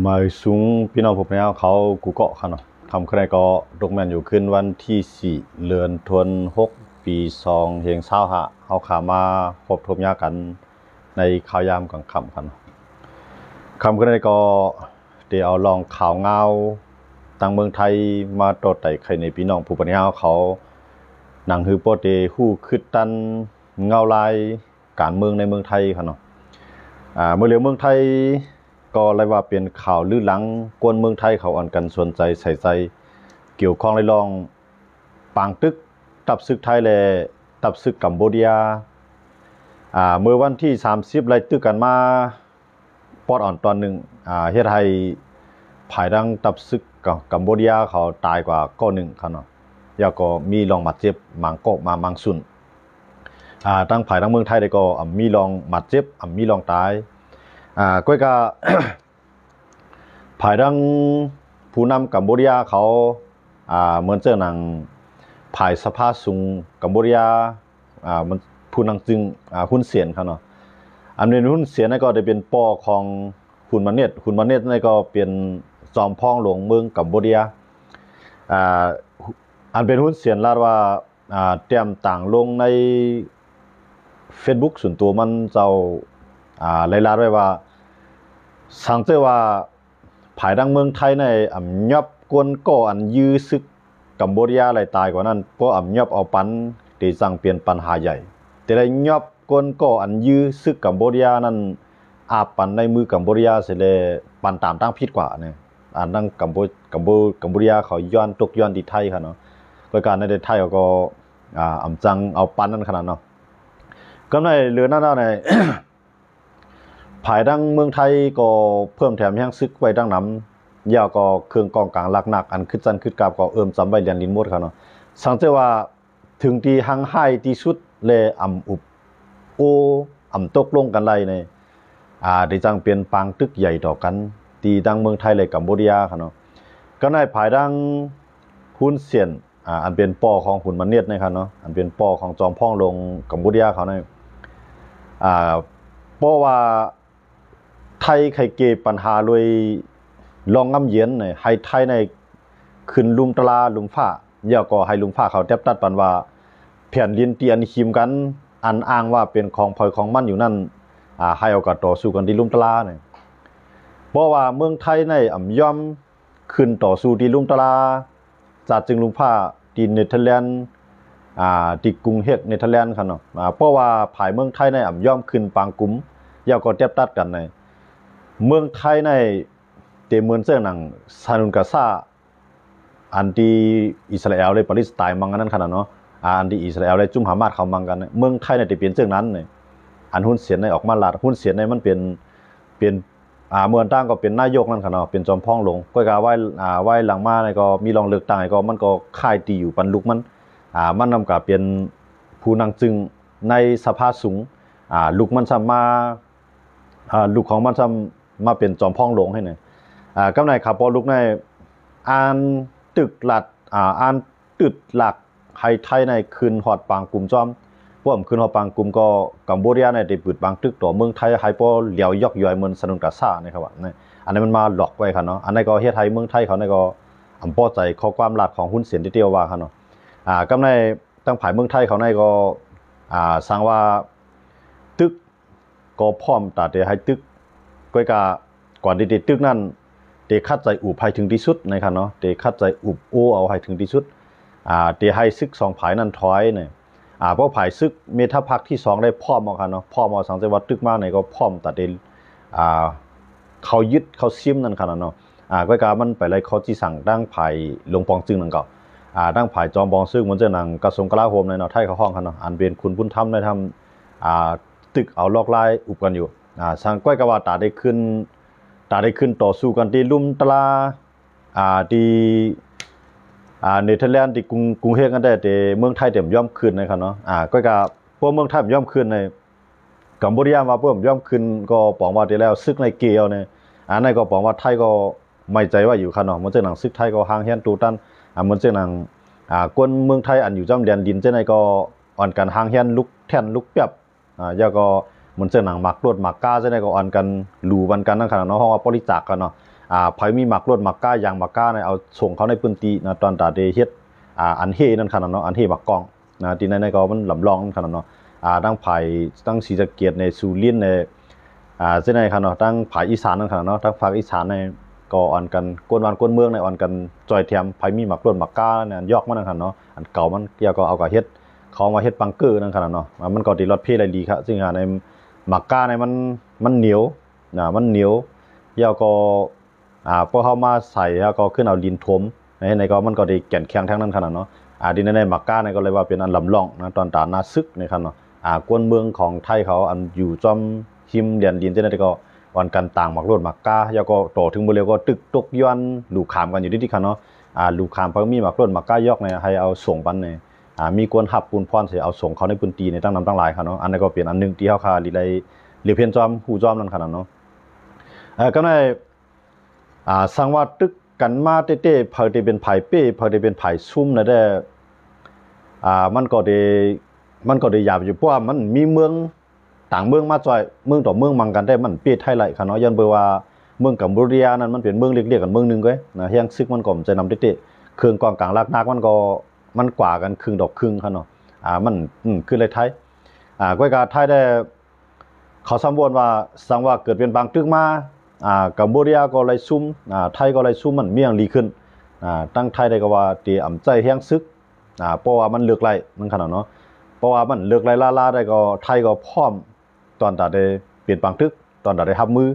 มาสูงพี่น้องผมแล้วเขากูเกาะเขาเนาะทำใครก็ดกแมนอยู่ขึ้นวันที่4 เดือนธันวาคมปี2025เขาขามาพบทบยากันในข่าวยามกลางค่ำกันคำใครก็เดี๋ยวเอาลองข่าวเงาต่างเมืองไทยมาต่อไต่ใครในพี่น้องผู้ปนิยาเขาหนังฮือโปเตหู้ขึ้นตันเงาลายการเมืองในเมืองไทยค่ะเนาะเมื่อเรียเมืองไทยก็เลยว่าเป็นข่าวลื้อหลังกวนเมืองไทยเขาอ่อนกันสนใจใส่ใจเกี่ยวข้องเลยลองปางตึกตับซึกไทยและตับซึกกัมพูชาเมื่อวันที่30ไรตึกกันมาปอดอ่อนตอนหนึ่งเฮ็ดให้ภายดังตับซึกกัมพูชาเขาตายกว่าก้อนหนึ่งครับเนาะแล้วก็มีลองบาดเจ็บมังกบมามังสุนตั้งภายดังเมืองไทยได้ก็มีลองบาดเจ็บมีลองตายก้อยกา ภายดังผู้นำกัมพูชาเขาเหมือนเจอหนังภายสภาสูงกัมพูชามันผู้นำจึงหุ้นเสียนครับเนาะอันเป็นหุ้นเสียนนั่นก็ได้เป็นปอของหุ้นมันเน็ตนั่นก็เป็นจอมพ้องหลวงเมืองกัมพูชาอันเป็นหุ้นเสียนลาดว่าเตรียมต่างลงใน Facebook ส่วนตัวมันเจ้าเลยลาดไว้ว่าสังเกตว่าภายดังเมืองไทยในยับกวนก่ออันยื้อซึกกัมพูชาอะไรตายกว่านั้นเพราะยับเอาปันที่สั่งเปลี่ยนปัญหาใหญ่แต่ได้ยับกวนก่ออันยื้อซึกกัมพูชานั้นปันในมือกัมพูชาเสียเลยปันตามตั้งผิดกว่าเนี่ยนั่งกัมพูชาเขาย้อนตกย้อนที่ไทยครับเนาะโดยการในไทยก็จังเอาปันนั่นขนาดเนาะก็ในเรือหน้าใน ภายดังเมืองไทยก็เพิ่มแถมยังซึกไว้ดังน้ำยาวก็เครื่องกองกลางหลักหนักอันขึ้นจันขึ้นกาบก็จำไว้เรียนลินหมดครับเนาะสังเกตว่าถึงที่หังไห้ที่สุดเลยอุบโอตกลงกันไรในได้จังเปลี่ยนปางตึกใหญ่ต่อกันตีดังเมืองไทยเลยกัมพูชาครับเนาะก็ในภายดังหุ้นเสียนอันเป็นปอของหุ่นมันเนียดนะครับเนาะอันเป็นปอของจอมพ่องลงกัมพูชาเขาในเพราะว่าไทยไข่เกปัญหาเลยลองงำเย็นในให้ไทยในขึ้นลุมตลาลุมฟ้าอย่าก็ให้ลุมฟ้าเขาแทบตัดปันว่าแผ่นดินเตียนคิมกันอันอ้างว่าเป็นของพลอยของมั่นอยู่นั่นให้เอาก็ต่อสู้กันที่ลุมตลาเนี่ยเพราะว่าเมืองไทยในย่อมขึ้นต่อสู้ที่ลุมตลาจากจึงลุมฟ้าที่เนเธอร์แลนด์ที่กรุงเฮกเนเธอร์แลนด์ครับเนาะเพราะว่าภายเมืองไทยในย่อมขึ้นปางกุมอย่าก็แทบตัดกันในเมืองไทยในเตเมือนเสื้อหนังซานุนกาซาอันที่อิสราเอลเลยปาเลสไตน์มังกันนั่นขนาดเนาะอันที่อิสราเอลเลยจุ่มฮามาสเขามังกันเมืองไทยในที่เปลี่ยนเสื้อนั้นเนี่ยอันหุ้นเสียนในออกมาลาดหุ้นเสียนในมันเป็นเมืองตั้งก็เป็นนายกนั่นขนาดเป็นจอมพ่องหลงก็กาไหว้หลังมาในก็มีรองเลือกตั้งก็มันก็ค่ายตีอยู่ปันลุกมันมันนำกับเป็นผู้นางจึงในสภาสูงลุกมันซ้ำมาลุกของมันซ้ำมาเป็นจอมพ่องหลงให้หน่อยกำไรขับพอลุกในตึกหลัดตึกหลักไฮไทยในคืนหอดปางกลุ่มจอมพวกคืนหอดปางกลุ่มก็กัมพูชาในได้ปิดบางตึกต่อเมืองไทยไฮพอเหลียวยอกย่อยเหมือนสนุนกาซาเนี่ยครับว่าอันนี้มันมาหลอกไว้ครับเนาะอันนี้ก็เฮ็ดไทยเมืองไทยเขาในก็พอใจข้อความหลักของหุ้นเสียนที่เดียวว่าครับเนาะกำไรตั้งผายเมืองไทยเขาในก็สร้างว่าตึกก็พร้อมตัดเดี๋ยวให้ตึกก้อยกาก่อนที่ตึกนั้นเตะคัดใจอุบให้ถึงที่สุดนะครับเนาะเตะคัดใจอุบโอเอาให้ถึงที่สุดเตะให้ซึก2ผายนั้นถอยเนี่ยเพราะผายซึกเมทาพักที่2ได้พร้อมเอาครับเนาะพร้อมเอาสังเกตว่าตึกมากเนี่ยก็พร้อมตัดเดเขายึดเขาซิมนั่นครับเนาะก้อยกามันไปเลยเขาที่สั่งดั้งผายลงปองจึงนั่นก็ดั้งผายจอมบองซึ่งมันจะนั่งกระทรวงกลาโหมในเนาะไทยเขาห้องครับเนาะอันเป็นคุณบุญธรรมได้ทำตึกเอาลอกลายอุบกันอยู่สังก้อยกว่าตาได้ขึ้นต่อสู้กันที่ลุ่มตลาที่เนเธอร์แลนด์ที่กรุงเฮกกันได้แต่เมืองไทยเต็มย่อมขึ้นนะครับเนาะก็กับพวกเมืองไทยย่อมขึ้นในกัมพูชาว่าพวกย่อมขึ้นก็บอกว่าที่แล้วซึกในเกียวเนี่ยนั่นก็บอกว่าไทยก็ไม่ใจว่าอยู่ครับเนาะมันเจอหนังซึกไทยก็ห่างเฮียนตูตันมันเจอหนังกวนเมืองไทยอันอยู่จำเรียนดินเจ้าในก็อ่อนกันห่างเฮียนลุกแท่นลุกเปียบยาก็มันเจอหนังหมักรวดหมักก้าเจ้าในก็อ่อนกันหลู่วันกันนั่นขนาดเนาะห้องว่าบริจาคกันเนาะ ไผมีหมักรถหมักก้ายางหมักก้าเนี่ยเอาส่งเขาในพื้นที่นะตอนตาเดเฮ็ดอันเฮนั่นขนาดเนาะอันเฮหมักกองนะที่ในก็มันลำลองขนาดเนาะตั้งไผตั้งศรีสะเกษในสุรินทร์ในเส้นในขนาดตั้งไผอีสานนั่นขนาดเนาะตั้งภาคอีสานในก็อ่อนกันกวนวันกวนเมืองในอ่อนกันจอยเทียมไผมีหมักรถหมักก้าเนี่ยยอกมันนั่นขนาดเนาะอันเก่ามันเกี่ยวก็เอากับเฮ็ดเขามาเฮ็ดปังเกอร์นั่นขนาดเนาะมันก็ติรถเพลอะไรดีครับซึ่งในหมักก้าในมันเหนียวมันเหนียวเกี่ยวก็พอเขามาใส่แล้วก็ขึ้นเอาดินถมในก็มันก็ได้แก่นแข็งทั้งนั้นขนาดเนาะดินในหมักก้าในก็เลยว่าเป็นอันลำล่องนะตอนตาหน้าซึกในขนาดเนาะกวนเมืองของไทยเขาอันอยู่จอมหิมเดียนดินเจ้านั่นก็วันกันต่างหมักรถหมักก้าแล้วก็ต่อถึงบริเวณก็ตึกตกย้อนลูกขามกันอยู่ที่ขนาดเนาะลูกขามเพิ่งมีหมักรถหมักก้ายอกเนี่ยให้เอาส่งปันเนี่ยมีกวนหับปูนพรเสียเอาส่งเขาในพื้นที่ในตั้งนำตั้งหลายครับเนาะอันนี้ก็เปลี่ยนอันนึงที่เขาคาลีไลเรียเพียนจอมหูจอมนั่นขนาดเนาะก็ในสังว่าตึกกันมาเต้ๆพอได้เป็นไผ่เป้พอได้เป็นไผ่ซุ่มนะได้มันก็ได้หยาบอยู่เพราะว่ามันมีเมืองต่างเมืองมาจ่อยเมืองต่อเมืองมังกันได้มันเปี้ยไทยไหลค่ะเนาะยันเบอว่าเมืองกัมพูชานั้นมันเป็นเมืองเล็กๆกันเมืองนึงก็นะเฮียงซึกมันก็จะนำเต้ๆเครื่องกองกลางลากนักมันกว่ากันครึ่งดอกครึ่งค่ะเนาะมันคือเลยไทยก้อยกาไทยได้เขาสำวนว่าสังว่าเกิดเป็นบางตึกมากัมพูชาก็เลยซุ่มไทยก็เลยซุ่มมันเมี่ยงดีขึ้นตั้งไทยได้ก็ว่าตีอ่ำใจเฮียงซึกเพราะว่ามันเลือกไรนั่นขนาดเนาะเพราะว่ามันเลือกไรล่าได้ก็ไทยก็พร้อมตอนตัดได้เปลี่ยนบางตึกตอนตัดได้ทับมือ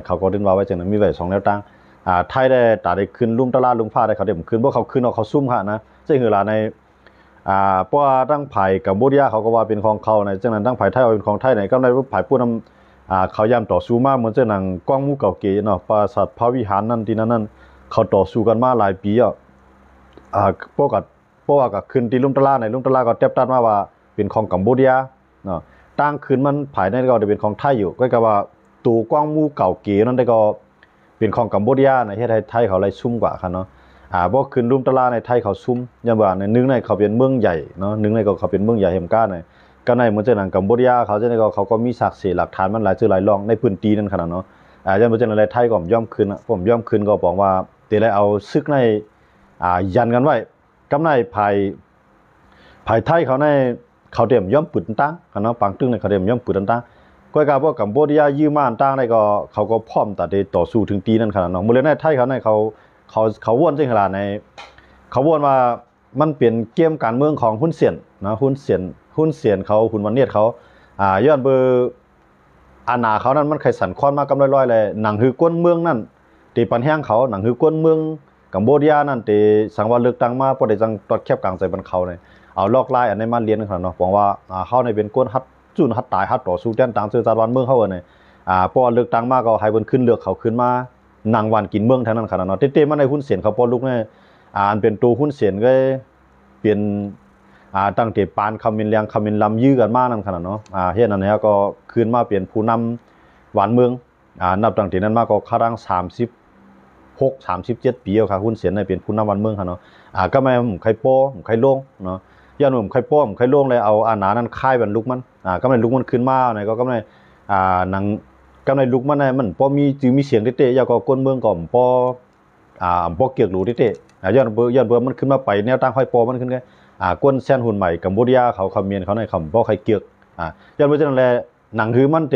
เขาก็ดึงว่าไว้จังนั้นมีไว้2แนวทางไทยได้ตัดได้ขึ้นลุ่มตลาดลุ่มฟ้าได้เขาได้ขึ้นเพราะเขาขึ้นเอาเขาซุ่มค่ะนะซึ่งคือหลาในเพราะว่าตั้งไผ่กัมพูชาเขาก็ว่าเป็นของเขาในจังนั้นตั้งไผ่ไทยเป็นของไทยไหนก็ได้ไผ่ผู้นำเขาย่ำต่อสู้มาเหมือนเจ้าหนังกว้างมูเก่าเก๋เนาะปราสาทพระวิหารนั่นที่นั่นเขาต่อสู้กันมาหลายปีพวกก็ขึ้นที่ลุ่มตลาดในลุ่มตลาดก็เทียบตัดมาว่าเป็นของกัมพูชาเนาะตั้งขึ้นมันภายในก็จะเป็นของไทยอยู่ก็คือว่าตู่กว้างมูเก่าเก๋นั่นได้ก็เป็นของกัมพูชาในประเทศไทยเขาเลยซุ่มกว่าครับเนาะบ่ขึ้นลุ่มตลาดในไทยเขาซุ่มอย่างว่าในนึงในเขาเป็นเมืองใหญ่เนาะนึงในก็เขาเป็นเมืองใหญ่แห่งก้าในก็ในเหมือนเจ้าหนังกัมพูชาเขาจะได้ก็เขาก็มีศักดิ์ศรีหลักฐานมันหลายชื่อหลายรองในพื้นที่นั่นขนาดเนาะอย่างเหมือนเจ้าหนังไทยก็ย่อมขึ้นผมย่อมขึ้นก็บอกว่าเดี๋ยวเอาซึกในยันกันไว้กำในภายไทยเขาในเขาเตรียมย่อมปืนตั้งเนาะปังตึ้งในเขาเตรียมย่อมปืนตั้งก็กล่าวว่ากัมพูชายืมมาตั้งในก็เขาก็พร้อมแต่ต่อสู้ถึงตีนั่นขนาดเนาะเมื่อในไทยเขาในเขาว่นจริงขนาดในเขาว่นว่ามันเปลี่ยนเกมการเมืองของหุ้นเสียนนะหุ้นเสียนเขาหุ้นวันเนียดเขาย้อนเบอร์อาณาเขานั้นมันเคยสั่นคอนมากำลอยๆเลยหนังฮือก้นเมืองนั่นตีปันแห้งเขาหนังฮือก้นเมืองกัมพูชานั่นตีสังวาเลือกตั้งมาพอได้จังตอดแคบกลางใจบันเขาเลยเอาลอกไล่อันนี้มาเรียนกันเนาะบอกว่าเขาในเป็นก้นฮัดจุนฮัดตายฮัดต่อสู้แจ้งต่างเสือจารวันเมืองเขาเนี่ยพอเลือกตั้งมาก็ให้บนขึ้นเลือกเขาขึ้นมานางวันกินเมืองทั้งนั้นขนาดเนาะเต้ๆมาในหุ้นเสียนเขาพอลุกเนี่ยอันเป็นตัวหุ้นเสียนก็เปลี่ยนตั้งแต่ปานคำมินเลียงคำมินลำยื้อกันมานั่นขนาดเนาะเฮ็ดนั่นเนี่ยก็ขึ้นมาเปลี่ยนผู้นำหวานเมืองนับตั้งแต่นั้นมาก็ครั้ง37 ปีแล้วครับหุ้นเสียนในเป็นผู้นำหวานเมืองครับเนาะก็ไม่ไข่โป้ไข่โล่งเนาะย้อนผมไข่โป้ไข่โล่งเลยเอาอาหนานั้นค่ายบรรลุกมันก็ไม่ลุกมันขึ้นมาไหนก็ไม่หนังก็ในลุกมันมันพอมีเสียงเตะๆยาก็ก้นเมืองก่อมพอเกียกหลูเตะย้อนเบอร์มันขึ้นมาไปแนวตั้งห้อยปอมันขึ้นไงก้นแซนหุ่นใหม่กัมพูชาเขาคำเมียนเขาในคำพอใครเกียกย้อนเบอร์จังแลหนังคือมันเต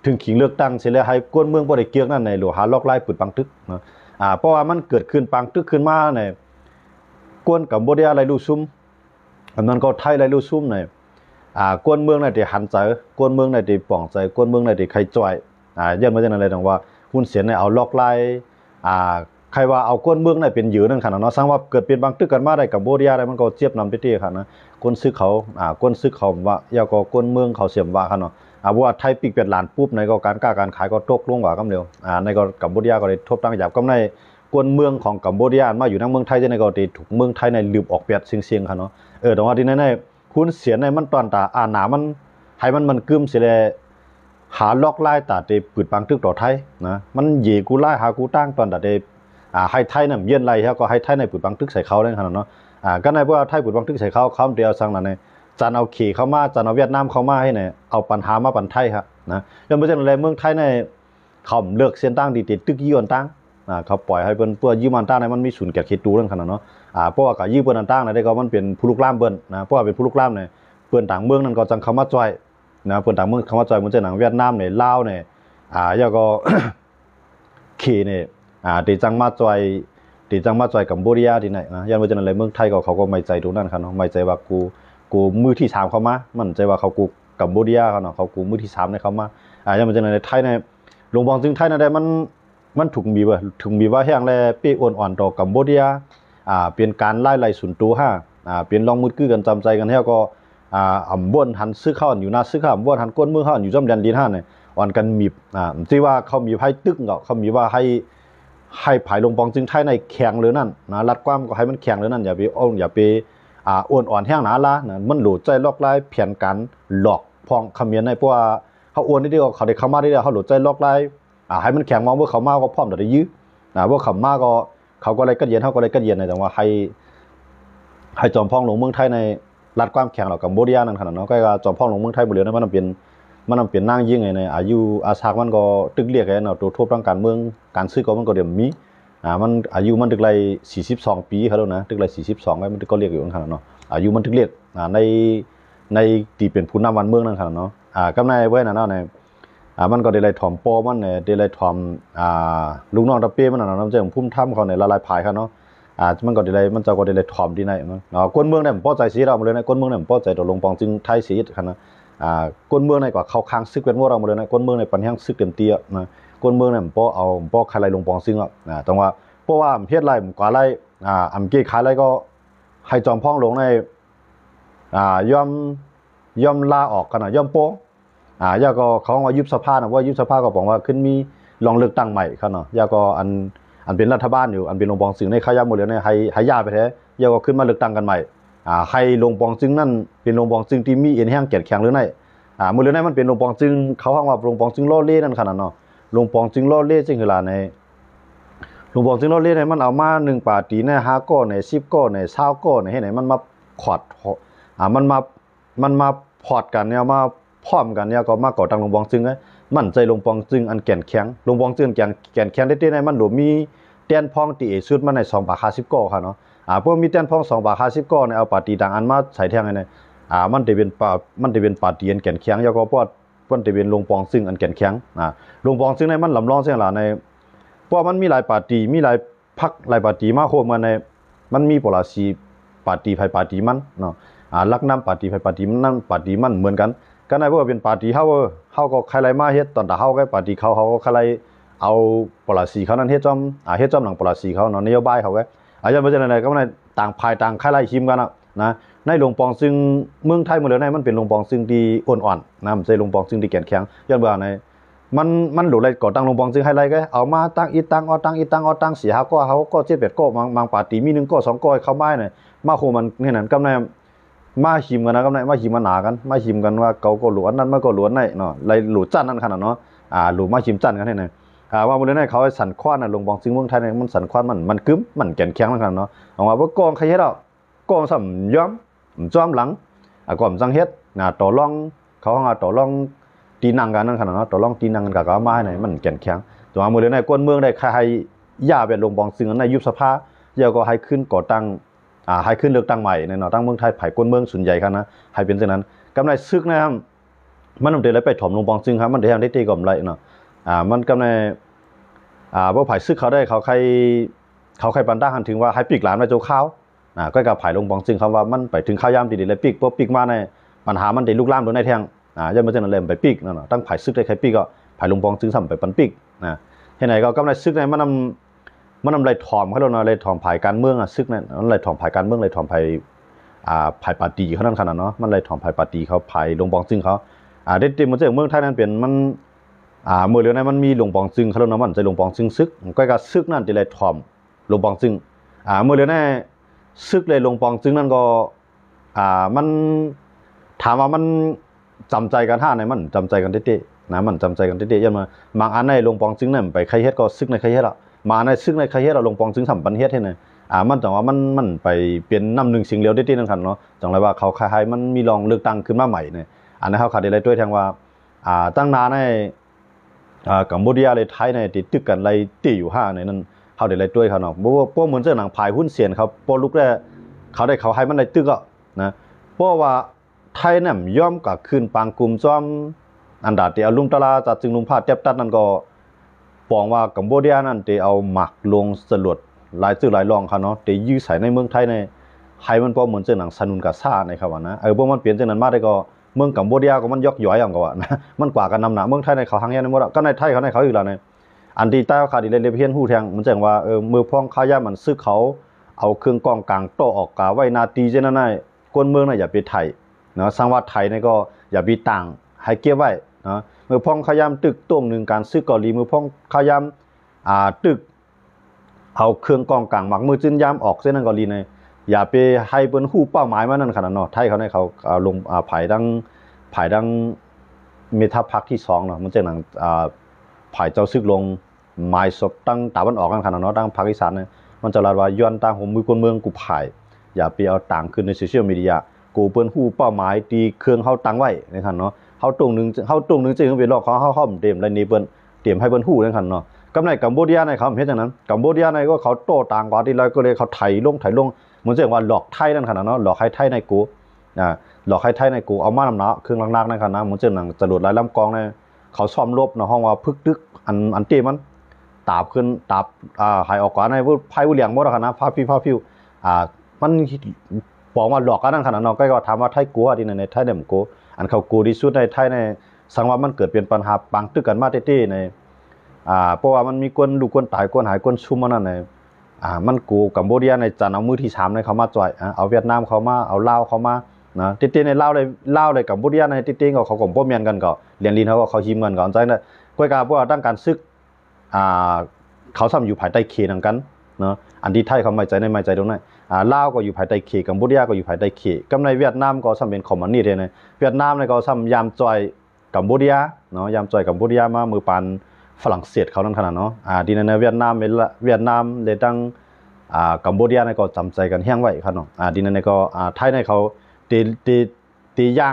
ถึงขิงเลือกตั้งเสร็จแล้วให้ก้นเมืองบ่ได้เกียกนั่นในหลวงหาลอกไล่ปืดปังตึกเนาะเพราะว่ามันเกิดขึ้นปังตึกขึ้นมาในก้นกัมพูชาอะไรลูซุ่มมันก็ไทยอะไรลูซุ่มในกวนเมืองในที่หันใจกวนเมืองในที่ป่องใจกวนเมืองในที่ใครจ่อยย้อนมาจากอะไรต่างว่าหุ้นเสียนในเอาลอกไล่ใครว่าเอากวนเมืองในเป็นยืนนั่นขนาดเนาะสร้างว่าเกิดเป็นบางตึกกันมาได้กับโบเดียอะไรมันก็เจี๊ยบนำเตี้ยๆค่ะนะก้นซึกเขาก้นซึกเขาว่ายาก็กวนเมืองเขาเสียมว่าค่ะเนาะว่าไทยปีกเป็ดหลานปุ๊บในก็การกล้าการขายก็ตกลงกว่ากันเดียวในก็กัมพูชาก็ได้ทบตั้งหยาบก็ในกวนเมืองของกัมพูชามาอยู่ในเมืองไทยจะในก็ได้ถูกเมืองไทยในลืมออกเปียดเสียงๆค่ะเนาะแต่ว่าที่ในหุ้นเสียในมันตอนตาหนามันให้มันกึมเสียเลยหาลอกไล่ตาเตปืดปังตึกต่อไทยนะมันเหยกูไล่หากูตั้งตอนตาเตให้ไทยน่ะเย็นไรครับก็ให้ไทยในปืดปังตึกใส่เขาได้ขนาดเนาะก็ในพวกไทยปืดปังตึกใส่เขาเดียวสั่งนั่นเนี่ยจานเอาขี่เข้ามาจานเอาเวียดนามเข้ามาให้เนี่ยเอาปัญหามาปันไทยครับนะยังไม่ใช่อะไรเมืองไทยใน เขาเลือกเส้นตั้งดีติดตึกยี่วันตั้งเขาปล่อยให้เป็นตัวยี่วันตั้งในมันมีศูนย์แก่คิดดูเรื่องขนาดเนาะเพราะว่ากับยี่เปิ้นตั้งในได้ก็มันเป็นผู้ลุกล้ามเปิ้นเพราะว่าเป็นผู้ลุกล้ามเนี่ยเปิ้นต่างเมืองนั่นก็จังคำว่าจอยเปิ้นต่างเมืองคำว่าจอยมันจะหนังเวียดนามเนี่ยลาวเนี่ยแล้วก็ ขี่เนี่ยตีจังมาจอยกัมพูชาที่ไหนนะยันว่าจะอะไรเมืองไทยก็เขาก็ไม่ใจตรงนั้นครับเนาะไม่ใจว่ากูมือที่3เข้ามามันใจว่าเขากูกัมพูชาเขาเนาะเขากูมือที่3ในเขามายันว่าจะอะไรไทยในหลวงบองจึงไทยนั่นได้มันถูกมีว่าแห้งแลเป้อ่อนๆต่อกัมพูชาเป็นการไล่สุนตัวเป็นลองมืดคือกันจำใจกันแล้วก็อ่ำบ้วนหันซื้อข้าวอยู่หน้าซื้อข้าวบ้วนหันก้นมือข้าวอยู่จำยันดิน5เนี่ยอ่อนกันมีที่ว่าเขามีให้ตึกก็เขามีว่าให้ผายลงปองจึงไทยในแข็งเลยนั่นนะรัดความก็ให้มันแข็งเลยนั่นอย่าไปอ้วนอ่อนแห้งหนาละนะมันหลุดใจลอกไล่เพียนกันหลอกพองคำเมียนในเพราะว่าเขาอ้วนนิดเดียวเขาได้เข้ามาได้เดียวเขาหลุดใจลอกไล่ให้มันแข็งมองว่าเขามาก็พร้อมแต่ได้ยื้อว่าเขามาก็เขาก็เลยกระเย็นเขาก็เลยกระเย็นในแต่ว่าให้จอมพ่องหลวงเมืองไทยในรัดความแข็งหรอกกัมพูชานั่นขนาดนั้นก็จอมพ่องหลวงเมืองไทยบริเวณนั้นมันเป็นนั่งยิ่งไงในอายุอาชากมันก็ตึกเรียกไงเนาะตัวทั่วร่างการเมืองการซื้อก็มันก็เดี๋ยวมีมันอายุมันตึกไร42 ปีเขาแล้วนะตึกไร42ไว้มันก็เรียกอยู่นั่นขนาดเนาะอายุมันตึกเรียกในที่เป็นผู้นำวันเมืองนั่นขนาดเนาะกำในไว้นั่นเนาะในมันก็ได้ไรถ่อมปอมันเนี่ยได้ไรถ่อมลูกน้องตะเป้มันน่ะน้ำใจของพุ่มถ้ำเขาเนี่ยละลายพายเขาเนาะมันก็ได้ไรมันจะก็ได้ไรถ่อมที่ไหนมั้งคนเมืองเนี่ยผมพอใจสีเราหมดเลยนะคนเมืองเนี่ยผมพอใจตัวลงปองจึงไทยสีขนาดก้นเมืองในกว่าเขาค้างซึกเป็นว่าเราหมดเลยนะก้นเมืองในปัญหาซึกเต็มเตี้ยนะก้นเมืองเนี่ยป้อเอาป้อใครไรลงปองซึ่งอ่ะตรงว่าเพราะว่าเพี้ยนไรกว่าไรเกี่ยขายไรก็ให้จอมพ่องลงในย่อมลาออกกันนะย่อมโป้ย่าก็เขาว่ายุบสภานะว่ายุบสภาก็บอกว่าขึ้นมีลองเลือกตั้งใหม่ครับเนาะย่าก็อันเป็นรัฐบาลอยู่อันเป็นลงปองซึ่งในขยับหมดเลยในให้ย่าไปแท้ย่าก็ขึ้นมาเลือกตั้งกันใหม่ให้ลงปองจึงนั่นเป็นลงปองจึงที่มีเอ็นแห้งเกียรติแข็งหรือไงมือเรือในมันเป็นลงปองจึงเขาห้องว่าลงปองจึงล่อเล่นั่นขนาดเนาะลงปองจึงล่อเล่จึงคือลาในลงปองจึงล่อเล่ในมันเอามา1 ปาตีใน5 ก้อนใน10 ก้อนใน20 ก้อนในให้ไหนมันมาขอดมันมาพอดกันเนี่ยมาพร้อมกันเนี่ยก็มาก่อตั้งลงปองจึงไงมั่นใจลงปองจึงอันแก่นแข็งลงปองจึงแก่นแข็งได้ในมันโดมีเตียนพองตีสุดมาใน2 บาท50 ก้อนค่ะเนาะพวกมีเตียนพอง2 บาท50 ก้อนเอาปาตีต่างอันมาใส่แทงไงเนี่ยมันจะเป็นปาตีอันแก่นแข็งแล้วก็พวกมันจะเป็นลงปองซึ่งอันแก่นแข็งลงปองซึ่งในมันลำลองเสียงหลาในเพราะมันมีหลายปาตีมีหลายพรรคหลายปาตีมาโคมาในมันมีปราศีปาตีไผปาตีมันเนาะลักน้ำปาตีไผปาตีมันนั่นปาตีมันเหมือนกันก็ในพวกเป็นปาตีเฮาก็ใครไรมาเฮ็ดตอนตาเฮาก็ปาตีเขาก็ใครไรเอาปราศีเขานั้นเฮ็ดจอมหลังปราศีเขาเนาะนโยบายเขาก็อาจจะบ่จังได๋ก็ในต่างภายต่างใครไรชิมกันนะในหลวงปองซึ่งเมืองไทยหมดเลยในมันเป็นหลวงปองซึ่งที่อ่อนๆนะมันใช่หลวงปองซึ่งที่แข็งแข็งย้อนว่าในมันหลุดเลยก่อตั้งหลวงปองซึ่งให้ไรก็เอามาตั้งอีตั้งเอาตั้ง4 5 ก้อเขาก็7 8 ก้อบางปาตีมี1 ก้อ 2 ก้อเข้ามาเนี่ยมาโคมันนี่นั่นกำในมาหิมกันนะกำในมาหิมมาหนากันมาหิมกันว่าเขาก็หลวนนั้นมันก็หลวนในเนาะไรหลุดจั่นนั่นขนาดเนาะหลุดมาหิมจั่นกันให้เนี่ยว่าหมดเลยในเขาสั่นคว้านน่ะหลวงปองซึ่งเมืองไทยเนี่ยมันสั่นคว้านมันกึ้มมันแข็งแข็งนั่นขนาดเนาะเอาว่าบ่กองใครเฮ็ดอ่ะกองซ้ำย้อมจอมหลังก็มจังเฮ็ดต่อรองเขาว่าต่อรองตีนังกันนั่นขนาดเนาะต่อรองตีนังกันก็เอามาให้มันแก่นแข็งตัวมื้อเลยในก้นเมืองได้ใครย่าเป็นลงบองซึ่งในยุบสภาเดี๋ยวก็ให้ขึ้นก่อตั้งให้ขึ้นเลือกตั้งใหม่ในเนาะตั้งเมืองไทยไผก้นเมืองส่วนใหญ่ครับนะให้เป็นเช่นนั้นกำไรซึกนะครับมันนำได้ไปถมลงบองซึ่งครับมันได้ได้ตีกำไรเนาะมันกำไรบ่ไผซึกเขาได้เขาใครปันต้าหันถึงว่าให้ปีกหลานมาโจข้าวก็กับไผ่ลงปองซึ่งคำว่ามันไปถึงข้าวยามดีๆเลยปีกพอปีกมาในปัญหามันได้ลุกลามโดนในแทงย่อมมาเจอนั่นเลยไปปีกนั่นน่ะตั้งไผ่ซึกได้ใครปีกก็ไผ่ลงปองซึ่งซ้ำไปปันปีกเฮ็ดไหนก็กำไรซึกในมันนำไรถอมเขาแล้วเนาะไรถอมไผ่การเมืองซึกนั่นมันไรถอมไผ่การเมืองไรถอมไผ่ปาร์ตี้เขานั่นขนาดเนาะมันไรถอมไผ่ปาร์ตี้เขาไผ่ลงปองซึ่งเขาได้เต็มมันเจอเมืองไทยนั่นเป็นมันเมื่อเดือนนั้นมันมีลงปองซึ่งเขาแล้วเนาะมันใจลงปองซึ่งซึกก็กับซึกนั่นที่ไรถอมลงปองซึ่งเมื่อเดือนนั้นซึกเลยลงปองซึ่งนั่นก็มันถามว่ามันจำใจกันในมันจำใจกันเต้ๆนะมันจำใจกันเต้ๆยันมาบางอันในลงปองซึ่งนั่นไปใครเฮ็ดก็ซึกในใครเฮ็ดละมาในซึกในใครเฮ็ดเราลงปองซึ่งทำปันเฮ็ดให้เนี่ยมันจังว่ามันไปเปลี่ยนน้ำหนึ่งสิ่งเดียวเต้ๆนั่นคันเนาะจังไรว่าเขาคล้ายๆมันมีลองเลือกตั้งขึ้นมาใหม่เนี่ยอันนั้นเขาขาดอะไรด้วยทางว่าตั้งนานใน กัมพูชาเลยไทยในติดตึกกันไรตีอยู่ห้าในนั้นเขาได้ไรด้วยเขาเนาะเพราะว่าพวกเหมือนเจ้าหนังภายหุ้นเสียนเขาพอลุกได้เขาได้เขาให้มันไรตึกก็นะเพราะว่าไทยเนี่ยย่อมกับคืนปางกลุ่มจอมอันดาที่เอาลุงตลาจัดจึงลุงพาเทียบตัดนั่นก็ปองว่ากัมพูชานั่นที่เอาหมักลงสลดหลายชื่อหลายรองเขาเนาะที่ยื้อใส่ในเมืองไทยในให้มันพอเหมือนเจ้าหนังสนุนกับซาในครับว่านะพวกมันเปลี่ยนเจ้านั้นมาได้ก็เมืองกัมพูชาก็มันยกย่อยอย่างก็ว่านะมันกว่ากันนำหนาเมืองไทยในเขาหางยันในหมดก็ในไทยเขาในเขาอยู่แล้วเนี่ยอันที่ใต้ขาดีเลยเพี้ยนหูแทงมันแจ้งว่ามือพ้องข้าย่ามันซื้อเขาเอาเครื่องกองกลางโตออกกาไว้นาทีเจนั่นน่ะคนเมืองน่ะอย่าไปไทยเนาะสังวัดไทยนี่ก็อย่าไปต่างให้เก็บไว้เนาะมือพ้องข้าย่าตึกต้วงหนึ่งการซื้อเกาหลีมือพ้องข้าย่าตึกเอาเครื่องกองกลางหมักมือจิ้นย่ำออกเส้นนั่นเกาหลีเนี่ยอย่าไปให้เป็นหูเป้าหมายมันนั่นขนาดเนาะไทยเขาในเขาลงผายดังเมทัพพักที่2เนาะมันจะหนังผายเจ้าซึกลงไม้ศพตั้งตาวันออกกันขนาดเนาะตั้งภาคอีสานเนี่ยมันจะลาว่าย้อนตางของมือคนเมืองกูผายอย่าไปเอาต่างขึ้นในโซเชียลมีเดียกูเปิ้นหูเป้าหมายตีเครื่องเฮาตั้งไว้ในคันเนาะเฮาตรงนึงจึงไปลอกเขาเฮาเต็มแล้วนี่เปิ้นเตรียมให้เปิ้นหูในคันเนาะกำในกัมพูชาในเขาเฮ็ดจังนั้นกัมพูชาในก็เขาโต้ต่างกว่าที่แล้วก็เลยเขาไถลงเหมือนเสียงว่าหลอกไทยนั่นขนาดเนาะหลอกให้ไทยในกูหลอกให้ไทยในกูเอามานำเนาะเครื่องลักๆนั่นขนาดเหมือนเจ้าหนังจรวดหลายลำกองในเขาซ่อมรบในห้องว่าพึกตึกอันเตมันตาบขึ้นตาบหายออกกว่าในพวกไพ่วุเลียงหมดขนาดพาฟิวมันบอกว่าหลอกกันนั่นขนาดเนาะก็ถามว่าไทยกูที่ในไทยเดิมกูอันเขากูที่สุดในไทยในสังว่ามันเกิดเป็นปัญหาปังตึกกันมาเต้ๆในเพราะว่ามันมีคนลูกคนตายคนหายคนชุ่มมันนั่นในมันกูกัมพูชาในจันเอามือที่3ในเขามาจ่อยเอาเวียดนามเขามาเอาลาวเขามานะติดๆในลาวเลยกัมพูชาในติดๆเขาก็บ่แม่นกันก็เรียนลินเขาหิมกันก็จังได๋ก้อยกาเพราะว่าตั้งการซึกเขาซ้ำอยู่ภายใต้เขตนังกันเนาะอันที่ไทยเขาไม่ใจในไม่ใจตรงนั้นลาวก็อยู่ภายใต้เขตกัมพูชาก็อยู่ภายใต้เขตกำในเวียดนามก็ซ้ำเป็นคอมมิวนิสต์เลยเวียดนามเนี่ยก็ซ้ำยามจ่อยกัมพูชาเนาะยามจ่อยกัมพูชามามือปานฝรั่งเศสเขานั่นขนาดเนาะที่ในเวียดนามเลยตั้งกัมพูชาเนี่ยก็จำใจกันแห้งไว้ครับเนาะดินนั้นก็ไทยในเขาตีย่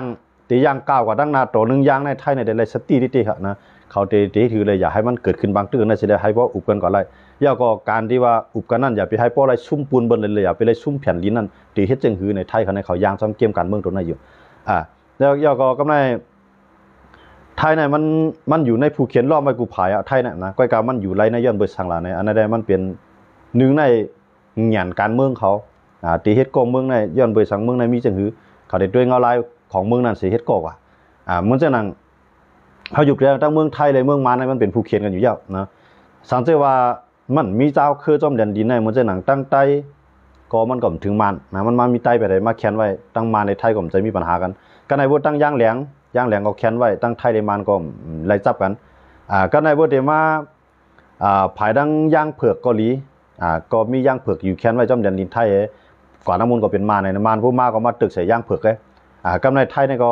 างก้าวกว่าดังนาโตนึงย่างในไทยในได้เลยสติที่ครับนะเขาตีถือเลยอย่าให้มันเกิดขึ้นบางตื้อนั่นสิได้ให้ว่าอุบกันก่อนไรย่าก็การที่ว่าอุบกันนั่นอย่าไปให้พวกอะไรซุ่มปูนบนเลยอย่าไปเลยซุ่มแผ่นลิ้นนั่นตีเฮ็ดจังหือในไทยเขาในเขาย่างซ้ำเกมการเมืองตัวนั้นอยู่แล้วย่าก็กำไรไทยเนี่ยมันอยู่ในผู้เขียนรอบไว้กูผายไทยเนี่ยนะก้อยกามันอยู่ไรในย้อนเบิดสังหลาในอันนั้นได้มันเป็นหนึ่งในหยันการเมืองเขาตีเฮ็ดกองเมืองในย้อนเบิดสังเมืองในมีจังหือเขาได้ด้วยเงาลายของเมืองนั้นสิเฮ็ดก่อว่ามันจะนั่งเขาอยู่แล้วทั้งเมืองไทยเลยเมืองมานมันเป็นผู้เขียนกันอยู่แล้วนะสังเกตว่ามันมีเจ้าคือจอมแดนดินในมันจะหนังตั้งไตก็มันก็ถึงมันนะมันมามีไตไปได้มาแขนไว้ตั้งมาในไทยก็จะมีปัญหากันก็ในบ่ตั้งย่างแหลงก็แขนไว้ตั้งไทยได้มันก็ไล่จับกันก็ในบ่ได้มาภายดังย่างเผือกเกาหลีก็มีย่างเผือกอยู่แขนไว้จอมแดนดินไทยก่อนน้ำมูลก็เป็นมาในมานผู้มาก็มาตึกใส่ย่างเผือกก็ในไทยนี่ก็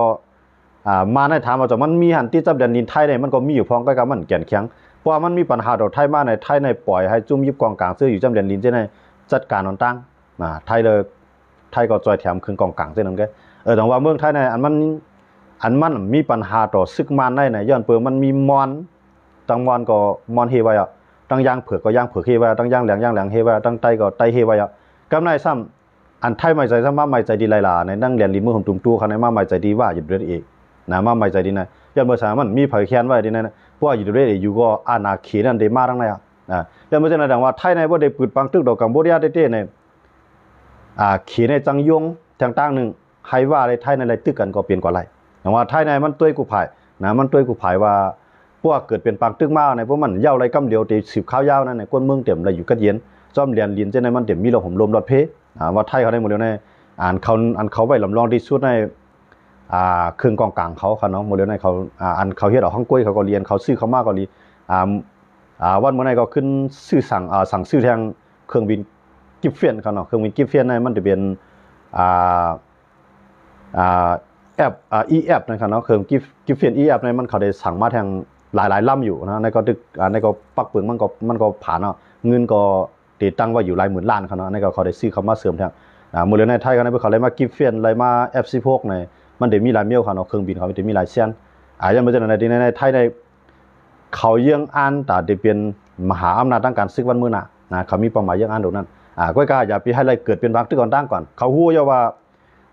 มาในถามว่าจะมันมีหันที่จับแดนดินไทยเนี่ยมันก็มีอยู่พร้อมกับมันแก่นแข็งเพราะว่ามันมีปัญหาดอกไทยมาในไทยในปล่อยให้จุ่มยิบกองกลางซื้ออยู่จับแดนดินเจ้าในจัดการนอนตั้งไทยเลยไทยก็จอยแถมคืนกองกลางเจ้านั่นแกแต่ว่าเมืองไทยในอันมันมีปัญหาต่อซึกมันได้ในย้อนเปิงมันมีมอนตั้งมอนก็มอนเฮไว้ตั้งย่างเผือกก็ย่างเผือกเฮไว้ตั้งย่างแหลงเฮไว้ตั้งไตก็ไตเฮไว้กำไรซ้ำอันไทยไม่ใจซ้ำมาไม่ใจดีหลายๆในนั่งเรียนริมมือของตุ่มตู้เขาในมาไม่ใจดีว่าหยุดเรื่องเองนะมาไม่ใจดีนะย้อนเมื่อสามันมีเผยแค้นไว้ดีนะเพราะว่าอยู่เรื่อยอยู่ก็อาณาเขตนั่นได้มาทั้งนั้นย้อนเมื่อเช่นนั้นว่าไทยในว่าได้ปืดปังตึกดอกกัมพูชาเต้ๆในเขตในจังยงต่างๆหนึ่งใครว่าอะไรไทยในอะไรตึกกันก็เปลี่ยนกว่าไรแต่ว่าไทยในมันตัวกูภายนะมันตัวกูภายว่าพวกเกิดเป็นปังตึกมาในพวกมันเย้าไรกำเดียวตีสืบข้าวยาวนั่นในก้นเมืองเต็มอะไรอยู่กัดเย็นจอมเรียนลินเจ้าในมันเต็มมีเราห่มลมรถเพว่าไทยเขาได้หมดแล้วในอ่านเขาไว้ลำลองที่สุดในเครื่องกองกลางเขาเนาะโมเดลในเขาอันเขาเฮ็ดออกห้องกล้วยเขาก็เรียนเขาซื้อเขามากก็รีวันเมื่อไหร่ก็ขึ้นซื้อสั่งซื้อทางเครื่องบินกิฟเฟียนเขาเนาะเครื่องบินกิฟเฟียนในมันจะเป็นแอปEF นะครับเนาะเครื่องกิฟเฟียนEFในมันเขาได้สั่งมาทางหลายลำอยู่นะในก็ดึกในก็ปักเปลืองมันก็ผ่านเนาะเงินก็ติดตั้งไว้อยู่หลายหมื่นล้านเขาเนาะในก็เขาได้ซื้อเขามาเสริมทางโมเดลในไทยเขาในเขาเลยมากิฟเฟียนเลยมา F16 ในมันเดี๋ยวมีหลายเมี่ยวเขาเนาะเครื่องบินเขาเดี๋ยวมีหลายเส้นอย่างเมื่อเช้าในไทยใน เขายังอ่านแต่ได้เป็นมหาอำนาจทางการศึกวันมื้อน่ะนะเขามีเป้าหมายยังอ่านตรงนั้นก้อยกาอย่าไปให้อะไรเกิดเป็นบางตึกก่อนตั้งก่อนเขาฮู้อยู่ว่า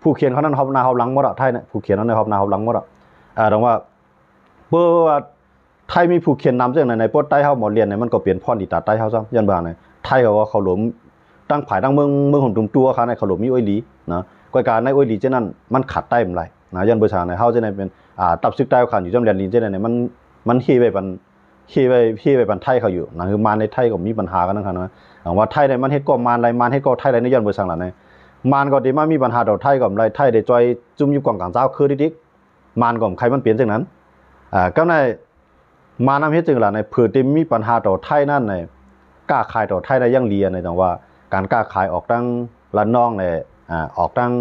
ผู้เขียนเขานั้นฮอบหน้าฮอบหลังหมดอ่ะไทยเนี่ยผู้เขียนนั้นฮอบหน้าฮอบหลังหมดอ่ะตรงว่าเพื่อไทยมีผู้เขียนนำจังในปดใต้เฮาหมอเรียนเนี่ยมันก็เปลี่ยนพรดีตาใต้เฮาซ้ำยันบ่าเนี่ยไทยก็ว่าเขาหลวมตั้งภายตั้งเมืองของตุ่มตัวเขาในเขาหลวมมีอ้อยหลีนะก้อยกาในอ้อยหลีจังนั้นมันขัดใต้มันไรนะยันบ่ชาในเฮาจังได๋เป็นตับซึกใต้ขันอยู่จังเรียนลีจังได๋เนี่ยมันเฮไว้ปันปันไทยเขาอยู่นะคือมาในไทยก็มีปัญหากันนั่นค่ะนะว่าไทยเนี่ยมันเฮ็ดก็มานไรมันเฮ็ดก็ไทยไรในย้อนบ่สั่งล่ะเนี่ยมานก็ดีมามีปัญหาต่อไทยก็ไรไทยได้จอยจุ่มอยู่กองกลางเจ้าคือดิกมานก็ใครมันเปลี่ยนจังนั้นก็ในมานำเฮ็ดจังล่ะในเผื่อที่มีปัญหาต่อไทยนั่นในกล้าขายต่อไทยได้ยังเลียในจังว่าการกล้าขายออกตั้งละนองเนี่ยออกตั้ง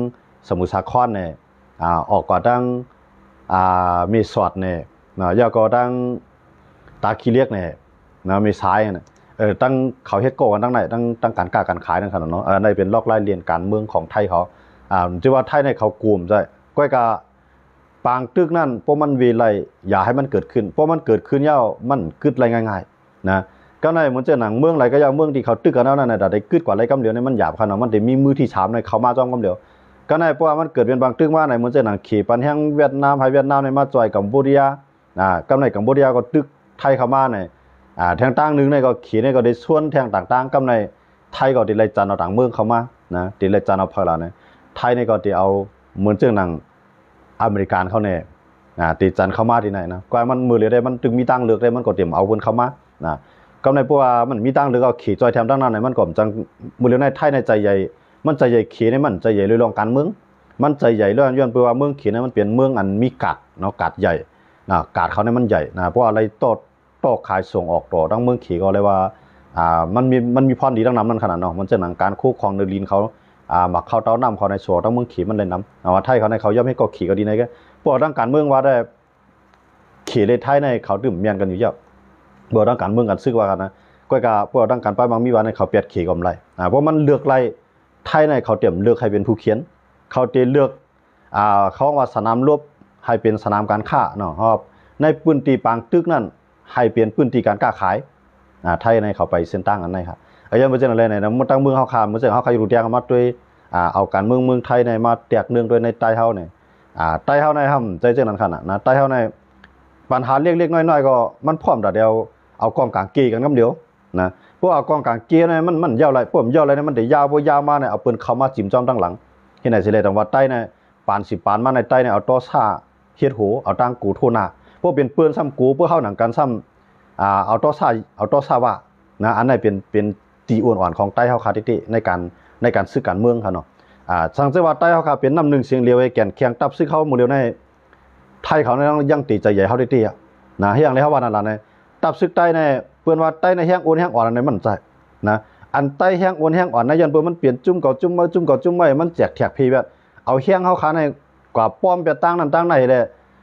สมุทรสาครเนี่ยออกกว่าตั้งมีสอดเนี่ยยาก็ตั้งตาขี้เลียกเนี่ยนะมีซ้ายเนี่ยตั้งเขาเฮ็ดโกกันตั้งไหนตั้งการกล้าการขายนั่นขนาดเนาะในเป็นลอกไล่เรียนการเมืองของไทยเขาที่ว่าไทยในเขากลุ่มใช่ก้อยกาปางตึกนั่นเพราะมันเวไลอย่าให้มันเกิดขึ้นเพราะมันเกิดขึ้นยาวมันกึดอะไรง่ายๆนะก็ในเหมือนเจอหนังเมืองอะไรก็ยาวเมืองที่เขาตึกกันนั่นน่ะได้กึดกว่าอะไรกำเดียวเนี่ยมันหยาบขนาดมันได้มีมือที่ฉามในเขามาจ้องกำเดียวก็ในเพราะว่ามันเกิดเป็นบางตึกว่าในเหมือนเจอหนังขี่ปันแห้งเวียดนามให้เวียดนามในมาจอยกัมพูชากำในกัมพูชาก็ตึกไทยเข้ามาในแทงต่างนึงในก็ขี่ในก็ได้ส่วนแทงต่างๆกำในไทยก็ได้ไล่จันเอาต่างเมืองเข้ามานะได้ไล่จันเอาพลาเนี่ยไทยในก็ได้เอาเหมือนเจอหนังอเมริกันเขาเนี่ยตีจันเข้ามาที่ไหนนะกว่ามันมือเหลือได้มันจึงมีตั้งเลือกได้มันก็เตรียมเอาคนเข้ามานะก็ในเพราะว่ามันมีตั้งเลือกเอาขี่จอยแถมตั้งนั้นในมันก็จังมือเหลือในไทยในใจใหญ่มันใจใหญ่ขี่ในมันใจใหญ่เรื่องการเมืองมันใจใหญ่เรื่องย้อนเพราะว่าเมืองขี่นั้นมันเป็นเมืองอันมีกัดเนาะกัดใหญ่กาดเขาเนี่ยมันใหญ่นะเพราะอะไรโต้ขายส่งออกต่อทั้งเมืองขี่ก็เลยว่ามันมีพรดีทั้งน้ำนั่นขนาดเนาะมันจะหนังการคู่ครองเดลินเขาหมักเข้าเต้าน้ำเขาในโซ่ทั้งเมืองขี่มันเลยน้ำว่าไทยเขาในเขาย่อมให้ก็ขี่ก็ดีในก็พวกทั้งการเมืองว่าได้ขี่เลยไทยในเขาดื่มเมียนกันอยู่เยอะพวกทั้งการเมืองกันซึกว่ากันนะก็กะพวกทั้งการป้ายบางมีวันในเขาเปียดขี่กำไรเพราะมันเลือกไรไทยในเขาเตรียมเลือกให้เป็นผู้เขียนเขาเตรียมเลือกเขาว่าสนามรบให้เป็นสนามการค้าเนาะครับในพื้นที่ปางตึกนั่นให้เปลี่ยนพื้นที่การค้าขายไทยในเขาไปเส้นตั้งอันไหนครับยังไม่ใช่อะไรเนี่ยนะมันตั้งเมืองเขาขาดมันจะเขาใครอยู่เตียงมาด้วยเอาการเมืองไทยในมาแตกเนื่องด้วยในใต้เฮาเนี่ยใต้เฮาในห้ำใจเจ้านั้นขนาดนะใต้เฮาในปัญหาเล็กๆน้อยๆก็มันพร้อมแต่เดียวเอากองกลางกีกันก็เดียวนะพวกเอากองกลางกีเนี่ยมันยาวอะไรพวกมันยาวอะไรเนี่ยมันเดี๋ยวยาวพวยาวมาเนี่ยเอาปืนเข้ามาจิ้มจ้อมตั้งหลังที่ไหนสิเลยแต่ว่าใต้เนี่ยปาน10 ปานมาในใต้เนี่ยเอาโต๊ะซ่าเฮ็ดโหเอาตั้งกูโทนาพวกเป็นปืนซ้ำกูเพื่อเข้าหนังกันซ้ำเอาโต๊ะซ่าว่านะอันนั้นเป็นตีอ่อนๆของใต้เฮาคาติในการซื้อการเมืองครับเนาะสังเกตว่าใต้เฮาคาเป็นน้ำหนึ่งเสียงเลียวไอ้แก่นเคียงตับซื้อเขาหมู่เดียวในไทยเขาในยังตีใจใหญ่เฮาได้ตีนะเฮียงเลยเฮาว่านั่นล่ะในตับซึกใต้ในเปิ้นว่าใต้ในแห้งโอนแห้งอ่อนในมันใจนะอันใต้แห้งโอนแห้งอ่อนในยันเปิ้นมันเปลี่ยนจุ่มเก่าจุ่มมาจุ่มเก่าจุ่มใหม่มันแจกแถกพีแบบเอาแห้งเฮาคาในกว่าป้อมไปตั้งนั้นตั้งไหนเลย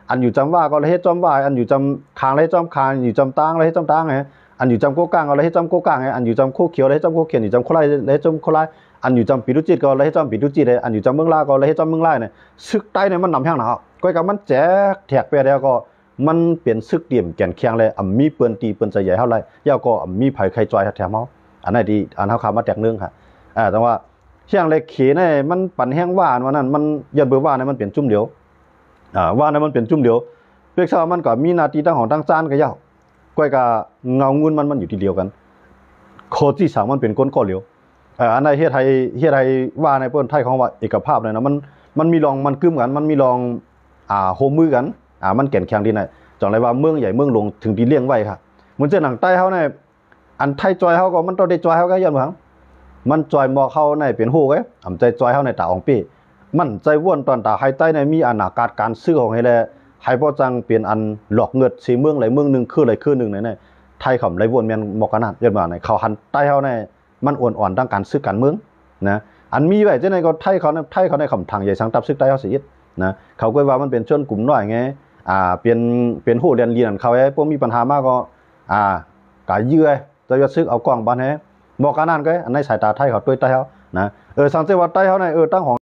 อันอยู่จำว่าก็เลยเฮ็ดจำว่าอันอยู่จำคางเลยจำคางอยู่จำตั้งเลยเฮ็ดจำตั้งไงอันอยู่จำโกกลางก็เลยเฮ็ดจำโกกลางไงอันอยู่จำโคเขียวเลยเฮ็ดจำโคเขียวอยู่จำโคไลเลยจำโคไลอันอยู่จำปีดุจิตก็เลยเฮ็ดจำปีดุจิตเลยอันอยู่จำเมืองลาก็เลยเฮ็ดจำเมืองลาเนี่ยซึกใต้เนี่ยมันนำแห้งหนาก้อยกับมันแจกแถกไปแล้วก็มันเปลี่ยนซึกเดี่ยมแก่นเคียงเลยมีเปิ้นตีเปิ้นใจใหญ่เท่าไรยาวก็มีไผใครจอยแถมเฮาอันไหนดีอันเฮาขามาแตกเนื่องค่ะแต่ว่าเชียงเลยเขเนี่ยมันปั่นแห้งว่าวันนั้นมันยันเบอร์ว่าเนี่ยมันเปลี่ยนจุ่มเดียวว่าเนี่ยมันเปลี่ยนจุ่มเดียวเปียกซามันก็มีนาทีตั้งของตั้งจานก็ยาวก้อยกับเงาเงินมันอยู่ที่เดียวกันโคที่สามมันเป็นก้นก้อนเหลียวอันไหนเฮ็ดไทยว่าในเปิ้นไทยของว่าเอกภาพเลยนะมันมีรองมันกึ้มกันมันมีรองโฮมมือกันมันแก่นแข็งดีไหนจังไรว่าเมืองใหญ่เมืองหลวงถึงที่เลี้ยงไว้ค่ะเหมือนเจ้าหนังใต้เฮาในอันไทยจอยเฮาก็มันต้องได้จอยเฮาก็ย้อนหวังมันจอยหมอกเฮาในเป็นฮู้เอ้อำใจจอยเฮาในตาองปี้มันใจว่วนตอนตาไฮใต้ในมีอนาคตการซื้อของให้แลให้บ่จังเปลี่ยนอันหลอกเงิดสิเมืองไหลเมืองนึงคือไหลคือนึงในไทยเขาไหลวนแม่นหมอกกันนั่นย้อนว่าในเขาหันใต้เฮาในมันอ่อนๆทางการซื้อการเมืองนะอันมีไว้จังได๋ก็ไทยเขาในคำทางใหญ่สังตับซึกใต้เฮาสินะเขาก็ว่ามันเป็นชนกลุ่มน้อยไงเป็นผู้เรียนนั่นเขาพวกมีปัญหามากก็กะเยื่อจะซึกเอากล้องบ้านให้บอกกันนั่นก็อันในสายตาไทยเขาด้วยใต้เฮานะสังเกตว่าใต้เฮาในตั้งของ